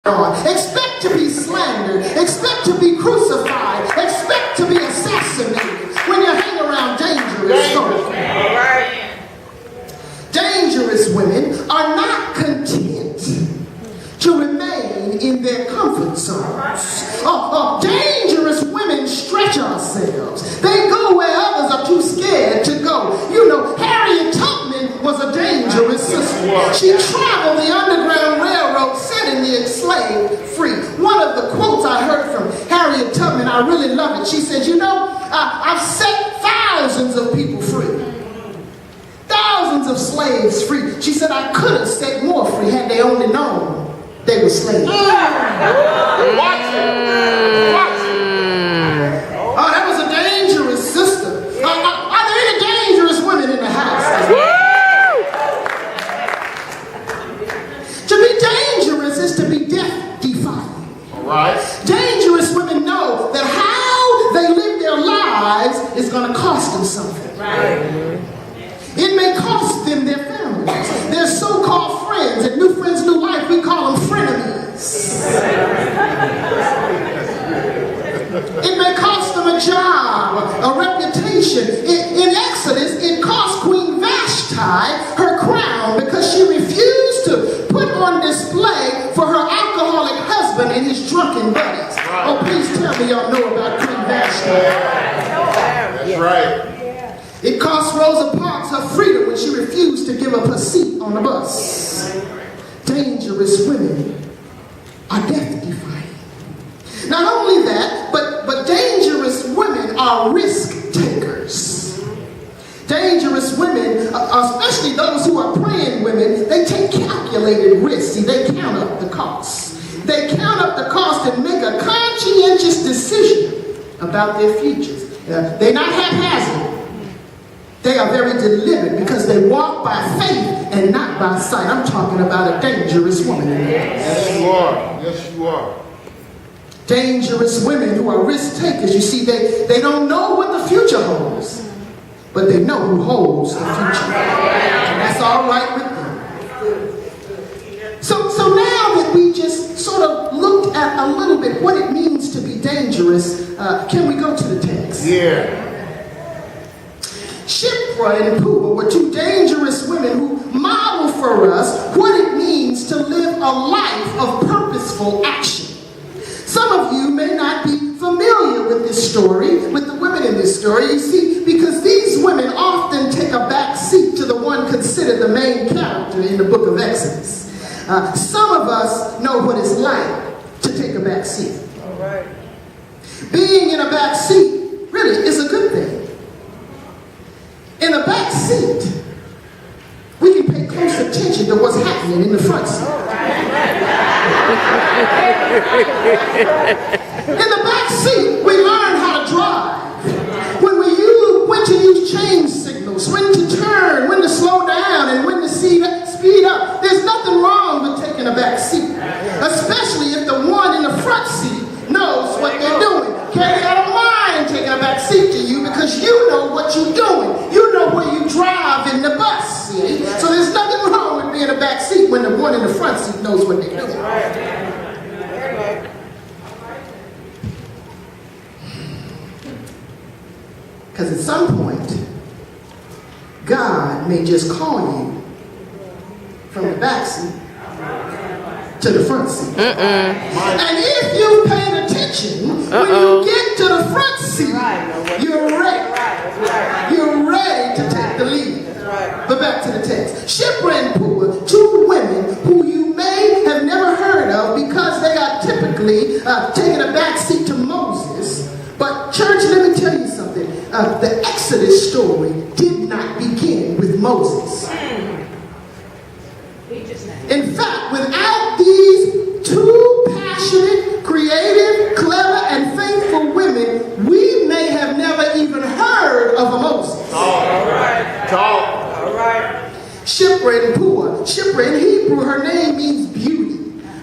Expect to be slandered. Expect to be crucified. Expect to be assassinated when you hang around dangerous folk. Dangerous women are not content to remain in their comfort zones. Dangerous women stretch ourselves. They go where others are too scared to go. You know, Harriet Tubman was a dangerous sister. She traveled the Underground Railroad, setting the enslaved free. One of the quotes I heard from Harriet Tubman, I really love it. She said, you know, I've set thousands of people free. Thousands of slaves free. She said, I could have set more free had they only known they were slaves. Watch it. Watch it. Oh, that was a dangerous sister. Are there any dangerous women in the house? To be dangerous is to be death-defying. All right. Dangerous women know that how they live their lives is going to cost them something. Right. It may cost them their families, their so-called friends, and new friends, new life. We call them frenemies. It may cost them a job, a reputation. In Exodus, it cost Queen Vashti her crown because she refused to put on display for her alcoholic husband and his drunken buddies. Oh, please tell me y'all know about Queen Vashti. That's right. It cost Rosa Parks her freedom when she refused to give up her seat on the bus. Dangerous women are death-defying. Not only that, but dangerous women are risk takers. Dangerous women, especially those who are praying women, they take calculated risks. See, they count up the costs. They count up the cost and make a conscientious decision about their futures. They're not haphazard. They are very deliberate because they walk by faith and not by sight. I'm talking about a dangerous woman. Yes, you are. Yes, you are. Dangerous women who are risk takers. You see, they don't know what the future holds, but they know who holds the future. And that's all right with them. So now that we just sort of looked at a little bit what it means to be dangerous, can we go to the text? Yeah. Shipra and Puah were two dangerous women who model for us what it means to live a life of purposeful action. Some of you may not be familiar with this story, with the women in this story, you see, because these women often take a back seat to the one considered the main character in the book of Exodus. Some of us know what it's like to take a back seat. All right. Being in a back seat really is a good thing. In a back seat, we can pay close attention to what's happening in the front seat. In the back seat, we learn how to drive. When to use change signals, when to turn, when to slow down, and when to speed up. There's nothing wrong with taking a back seat, especially if the one in the front seat knows what they're doing. Okay, I don't mind taking a back seat to you because you know what you're doing. You know where you drive in the bus, see? So there's nothing wrong with being in a back seat when the one in the front seat knows what they're doing. Because at some point, God may just call you from the back seat to the front seat. And if you paid attention, when you get to the front seat, you're ready. You're ready to take the lead. But back to the text. Shipra and Puah, two women who you may have never heard of because they are typically taking a back seat to Moses. But church, let me tell you something. The Exodus story did not begin with Moses. In fact, without these two passionate, creative, clever, and faithful women, we may have never even heard of a Moses. All right. All right. Shipra and Puah. Shipra in Hebrew, her name means beauty.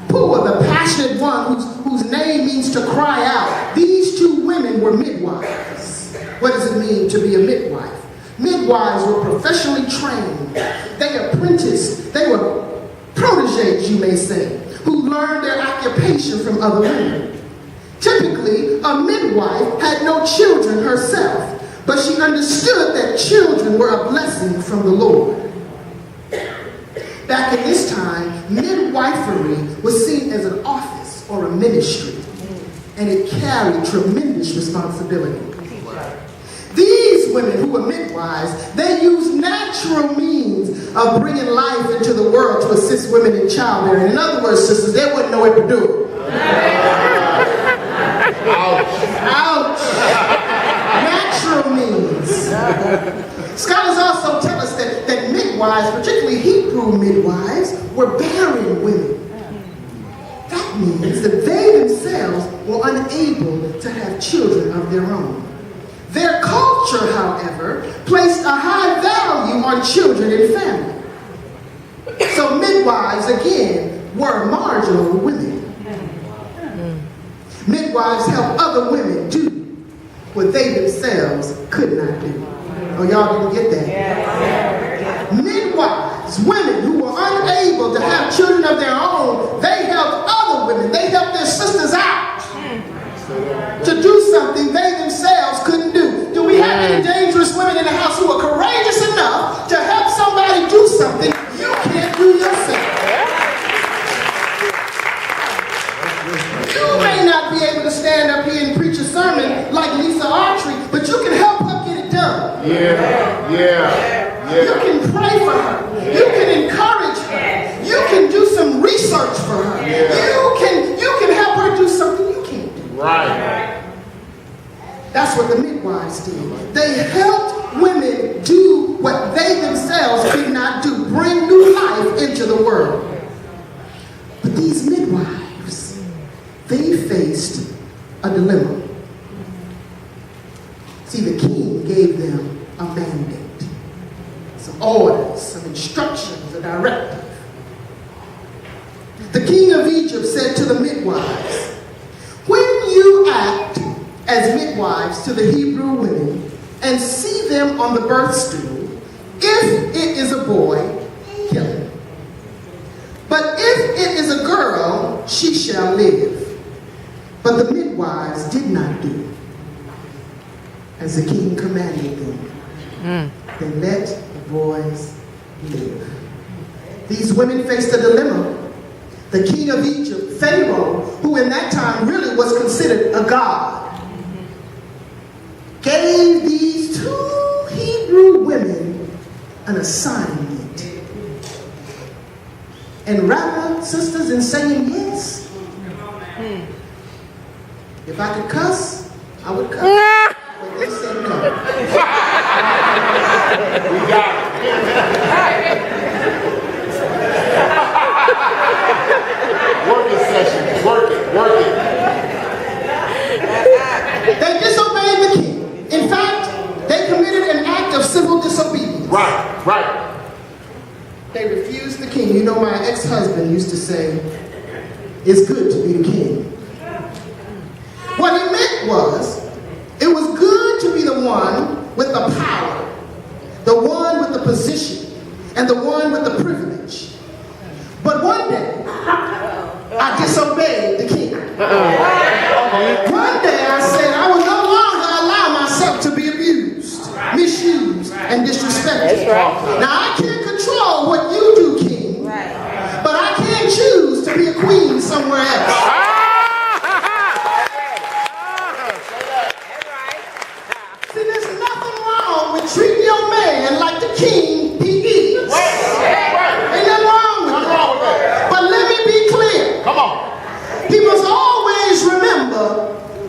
Puah, the passionate one whose name means to cry out. These two women were midwives. What does it mean to be a midwife? Midwives were professionally trained. They apprenticed. They were protégés, you may say. who learned their occupation from other women. Typically, a midwife had no children herself, but she understood that children were a blessing from the Lord. Back in this time, midwifery was seen as an office or a ministry, and it carried tremendous responsibility. These women who were midwives, they used natural means of bringing life into the world to assist women in childbearing. In other words, sisters, they wouldn't know what to do. Ouch. Natural means. Scholars also tell us that midwives, particularly Hebrew midwives, were barren women. That means that they themselves were unable to have children of their own. Their culture, however, placed a high value on children and family. So midwives, again, were marginal women. Midwives helped other women do what they themselves could not do. Oh, y'all didn't get that? Midwives, women who were unable to have children of their own, they helped other women. They helped their sisters out to do something they themselves couldn't do. Do we have any dangerous women in the house who are courageous enough to help somebody do something you can't do yourself? You may not be able to stand up here and preach a sermon like Lisa Autry, but you can help her get it done. You can pray for her. You can encourage her. You can do some research for her. You can help her do something you can't do. Right. That's what the midwives did. They helped women do what they themselves could not do, bring new life into the world. But these midwives, they faced a dilemma. See, the king gave them a mandate, some orders, some instructions, a directive. The king of Egypt said to the midwives, when you act as midwives to the Hebrew women and see them on the birth stool, if it is a boy, kill him. But if it is a girl, she shall live. But the midwives did not do as the king commanded them. They let the boys live. These women faced a dilemma. The king of Egypt, Pharaoh, who in that time really was considered a god, gave these two Hebrew women an assignment. And rather, sisters, in saying yes, if I could cuss, I would cuss. But they said no. We got it. Working session. Work it. They disobeyed the king. In fact, they committed an act of civil disobedience. Right. They refused the king. You know, my ex-husband used to say, it's good to be the king. What he meant was, it was good to be the one with the power, the one with the position, and the one with the privilege. But one day, I disobeyed the king. One day I said I would no longer allow myself to be abused, misused, and disrespected. Now I can't control what you do, king, but I can choose to be a queen somewhere else. See, there's nothing wrong with treating your man like the king he is. Ain't nothing wrong with that. But let me be clear. Come on. He must always remember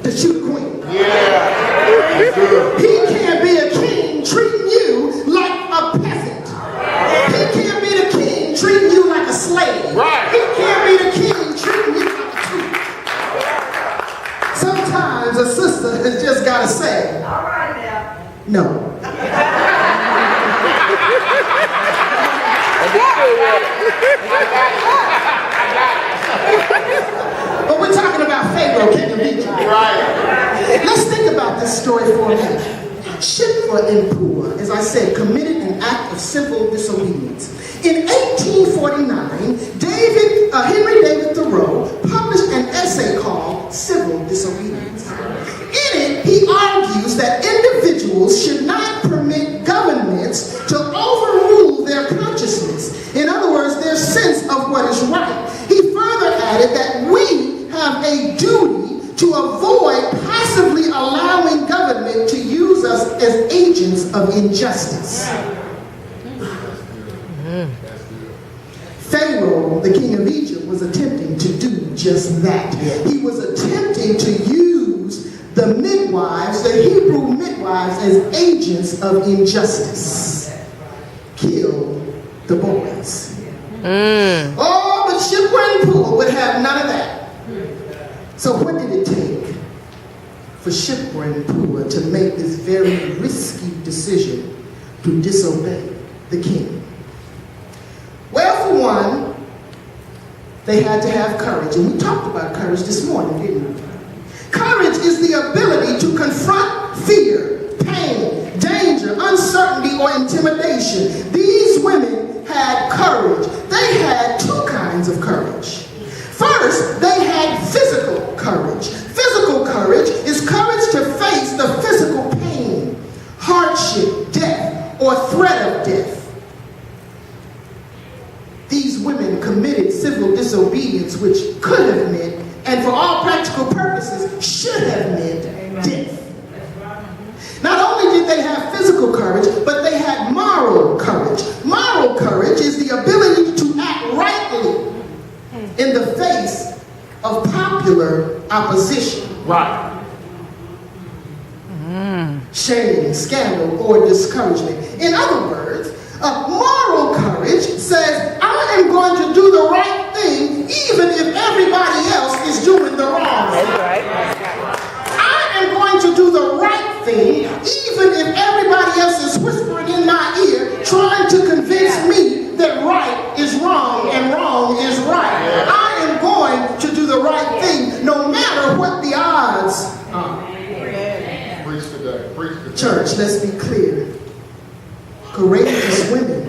that you're the queen. He can't be a king treating you like a peasant. He can't be the king treating you like a slave. He can't be the king treating you like a tree. Sometimes a sister has just got to say, all right now, no. But we're talking about Pharaoh, king of Egypt. Let's think about this story for a minute. Shipra and Puah, as I said, committed an act of civil disobedience. In 1849, Henry David Thoreau published an essay called Civil Disobedience. In it, he argues that individuals should not permit governments to overrule their consciousness. In other words, their sense of what is right. He further added that we have a duty to avoid passively allowing government to use us as agents of injustice. Pharaoh, the king of Egypt, was attempting to do just that. He was attempting to use the midwives, the Hebrew midwives, as agents of injustice. Kill the boys. Oh, but Shipwreck and Puah would have none of that. So what did it take for Shipwreck and Puah to make this very risky decision to disobey the king? Well, for one, they had to have courage. And we talked about courage this morning, didn't we? Courage is the ability to confront fear, pain, danger, uncertainty, or intimidation. These women had courage. They had two kinds of courage. First, they had physical courage. Physical courage is courage to face the physical pain, hardship, death, or threat of death. These women committed civil disobedience, which could have meant, and for all practical purposes, should have meant death. Not only did they have physical courage, but they had moral courage. Moral courage is the ability to act rightly in the face of popular opposition. Right. Shame, scandal, or discouragement. In other words, moral courage says, I am going to do the right thing even if everybody else is doing the wrong thing. I am going to do the right thing even if everybody else is whispering in my ear trying to convince me that right is wrong and wrong is right. I am going to do the right thing no matter what the odds are. Preach today. Preach today. Church, let's be clear. Courageous women